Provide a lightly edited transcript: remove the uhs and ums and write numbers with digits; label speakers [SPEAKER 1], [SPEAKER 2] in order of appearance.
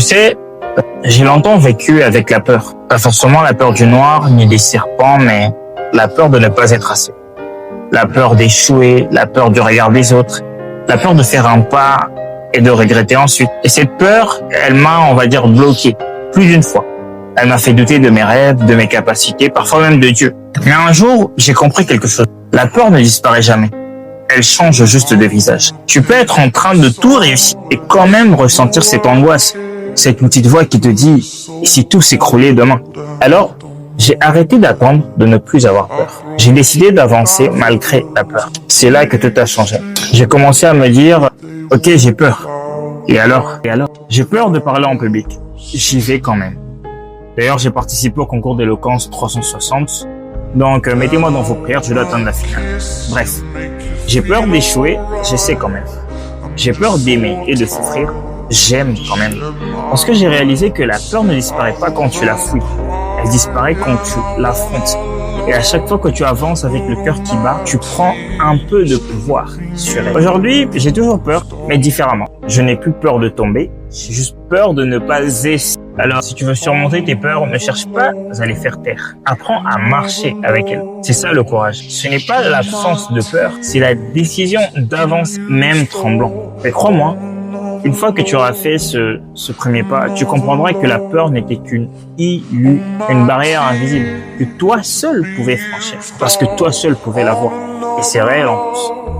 [SPEAKER 1] Tu sais, j'ai longtemps vécu avec la peur. Pas forcément la peur du noir ni des serpents, mais la peur de ne pas être assez. La peur d'échouer, la peur du regard des autres, la peur de faire un pas et de regretter ensuite. Et cette peur, elle m'a, on va dire, bloqué plus d'une fois. Elle m'a fait douter de mes rêves, de mes capacités, parfois même de Dieu. Mais un jour, j'ai compris quelque chose. La peur ne disparaît jamais. Elle change juste de visage. Tu peux être en train de tout réussir et quand même ressentir cette angoisse, cette petite voix qui te dit « Et si tout s'écroulait demain ?» Alors, j'ai arrêté d'attendre de ne plus avoir peur. J'ai décidé d'avancer malgré la peur. C'est là que tout a changé. J'ai commencé à me dire « Ok, j'ai peur. Et alors? J'ai peur de parler en public. J'y vais quand même. » D'ailleurs, j'ai participé au concours d'éloquence 360. Donc, mettez-moi dans vos prières, je dois atteindre la finale. Bref, j'ai peur d'échouer, j'essaie quand même. J'ai peur d'aimer et de souffrir, j'aime quand même. Parce que j'ai réalisé que la peur ne disparaît pas quand tu la fouilles. Elle disparaît quand tu l'affrontes. Et à chaque fois que tu avances avec le cœur qui bat, tu prends un peu de pouvoir sur elle. Aujourd'hui, j'ai toujours peur, mais différemment. Je n'ai plus peur de tomber, j'ai juste peur de ne pas essayer. Alors, si tu veux surmonter tes peurs, ne cherche pas à les faire taire. Apprends à marcher avec elles. C'est ça le courage. Ce n'est pas l'absence de peur, c'est la décision d'avancer, même tremblant. Mais crois-moi, une fois que tu auras fait ce premier pas, tu comprendras que la peur n'était qu'une illusion, une barrière invisible que toi seul pouvais franchir. Parce que toi seul pouvais la voir. Et c'est réel en plus.